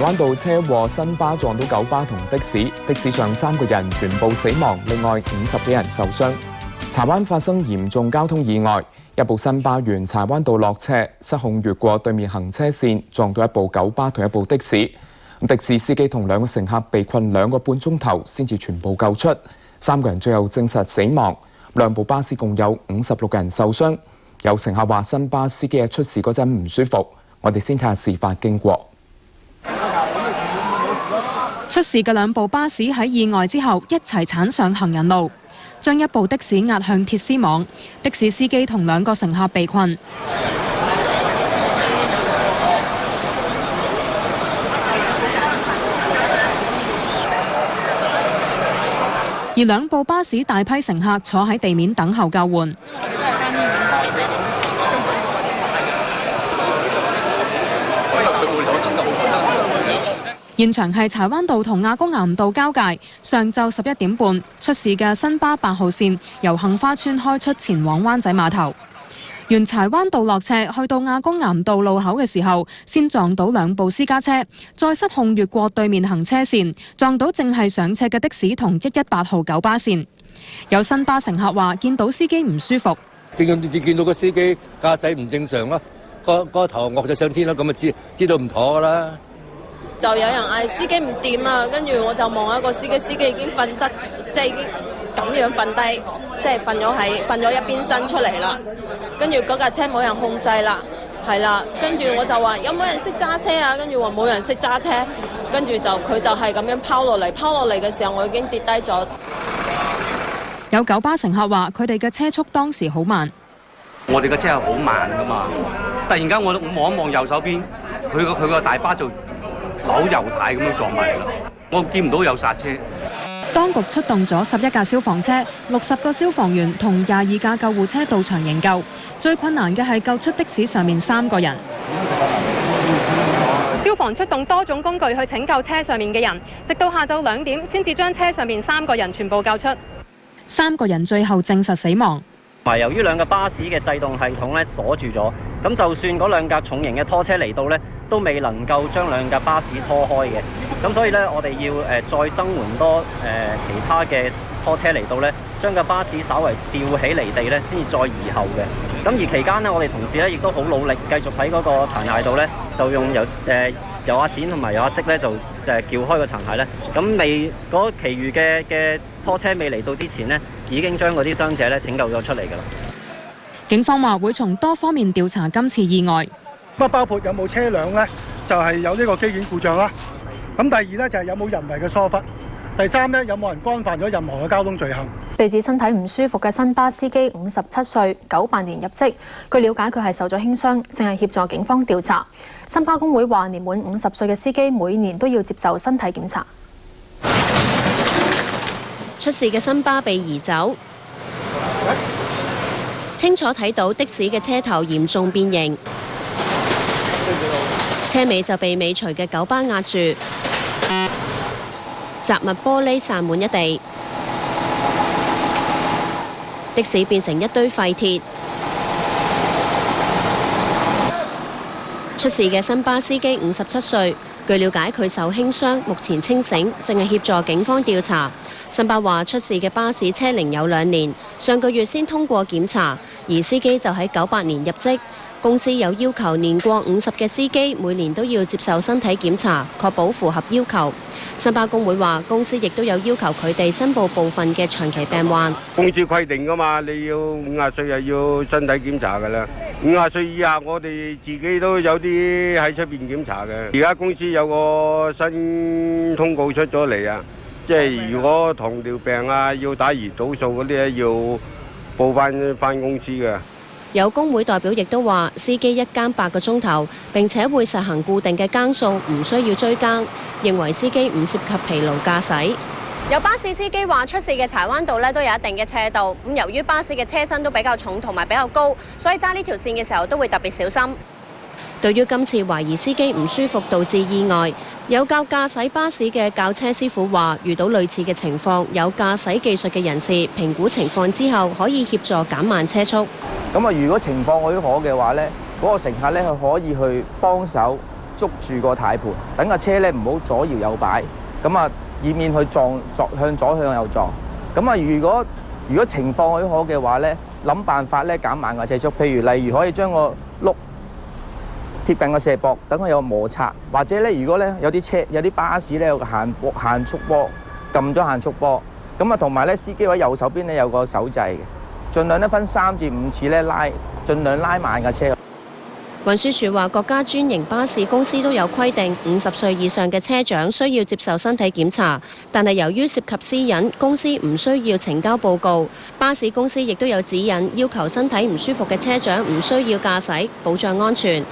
灣道車禍，新巴撞到九巴同的士，的士上3個人全部死亡，另外50幾人受傷。柴灣發生嚴重交通意外，一部新巴沿柴灣道落斜，失控越過對面行車線，撞到一部九巴同一部的士。的士司機同2個乘客被困2個半鐘頭，先至全部救出。3個人最後證實死亡，2部巴士共有56人受傷。有乘客話新巴司機喺出事嗰陣唔舒服。我哋先睇下事發經過。出事嘅2部巴士喺意外之後一齊鏟上行人路，將一部的士壓向鐵絲網，的士司機同2個乘客被困。而2部巴士大批乘客坐喺地面等候救援。現場係柴灣道同亞公岩道交界，上晝11點半出事嘅新巴8號線由杏花邨開出前往灣仔碼頭，沿柴灣道落斜去到亞公岩道路口嘅時候，先撞到2部私家車，再失控越過對面行車線，撞到正係上斜嘅的士同118號九巴線。有新巴乘客話見到司機唔舒服，見到個司機駕駛唔正常啦，個頭惡咗上天啦，咁啊知道唔妥噶啦。就有人嗌司機唔掂啊，跟住我就望一個司機已經瞓側，即係已經咁樣瞓低，即係瞓咗一邊身出嚟啦。跟住嗰架車冇人控制啦，係啦。跟住我就話有冇人識揸車啊？跟住話冇人識揸車，跟住佢就係咁樣拋落嚟嘅時候，我已經跌低咗。有九巴乘客話佢哋嘅車速當時好慢。我哋嘅車係好慢噶嘛，突然間我望一望右手邊，佢個大巴就扭油軚咁樣撞埋嚟啦！我見唔到有剎車。當局出動咗11架消防車、60個消防員同22架救護車到場營救。最困難嘅係救出的士上面3個人。消防出動多種工具去拯救車上面嘅人，直到下晝2點先至將車上面3個人全部救出。3個人最後證實死亡。由於2架巴士嘅制動系統咧鎖住咗，咁就算嗰2架重型嘅拖車嚟到咧，都未能夠將2架巴士拖開嘅。咁所以咧，我哋要再增援多其他嘅拖車嚟到咧，將架巴士稍為吊起離地咧，先至再移後嘅。咁而期間呢，我哋同事咧亦都好努力，繼續喺嗰個殘骸度咧，就用由阿展同埋由阿積咧，就撬開個殘骸咧。咁嗰其餘嘅拖車未嚟到之前呢，已經將嗰啲傷者咧拯救咗出嚟㗎啦。警方話會從多方面調查今次意外。包括有冇車輛咧，就係有呢個機件故障啦。咁第2咧就係有冇人為嘅疏忽。第3咧有冇人干犯咗任何嘅交通罪行。被指身體唔舒服嘅新巴司機57歲，98年入職。據了解，佢係受咗輕傷，正係協助警方調查。新巴工會話，年滿50歲嘅司機每年都要接受身體檢查。出事嘅新巴被移走，清楚睇到的士嘅車頭嚴重變形，車尾就被尾隨嘅九巴壓住，雜物玻璃散滿一地，的士變成一堆廢鐵。出事嘅新巴司機57歲，據了解佢受輕傷，目前清醒，正係協助警方調查。新巴話出事嘅巴士車齡有2年，上個月先通過檢查，而司機就喺98年入職。公司有要求年過50嘅司機每年都要接受身體檢查，確保符合要求。新巴工會話，公司亦都有要求佢哋申報部分嘅長期病患。公司規定㗎嘛，你要50歲又要身體檢查㗎啦。50歲以下，我哋自己都有啲喺出邊檢查嘅。而家公司有個新通告出咗嚟啊！即係如果糖尿病啊，要打胰島素嗰啲咧，要報翻公司嘅。有工會代表亦都話，司機一更8個鐘頭，並且會實行固定嘅更數，唔需要追更。認為司機唔涉及疲勞駕駛。有巴士司機話，出事嘅柴灣道咧都有一定嘅斜度，咁由於巴士嘅車身都比較重同埋比較高，所以揸呢條線嘅時候都會特別小心。對於今次懷疑司機唔舒服導致意外，有教駕駛巴士嘅教車師傅話，遇到類似嘅情況，有駕駛技術嘅人士評估情況之後，可以協助減慢車速。咁啊，如果情況許可嘅話呢，嗰個乘客呢，佢可以去幫手捉住個軚盤，等架車咧唔好左搖右擺，咁啊以免去向左向右撞。咁啊如果情況許可嘅話咧，諗辦法咧減慢個車速，譬如例如可以將個轆貼近個卸膊，等佢有摩擦，或者咧如果咧有啲巴士咧有個限速波，撳咗限速波，咁啊同埋咧司機位右手邊咧有個手掣嘅，盡量咧分3至5次咧盡量拉慢架車。運輸署話，各家專營巴士公司都有規定，50歲以上嘅車長需要接受身體檢查，但係由於涉及私隱，公司唔需要呈交報告。巴士公司亦都有指引，要求身體唔舒服嘅車長唔需要駕駛，保障安全。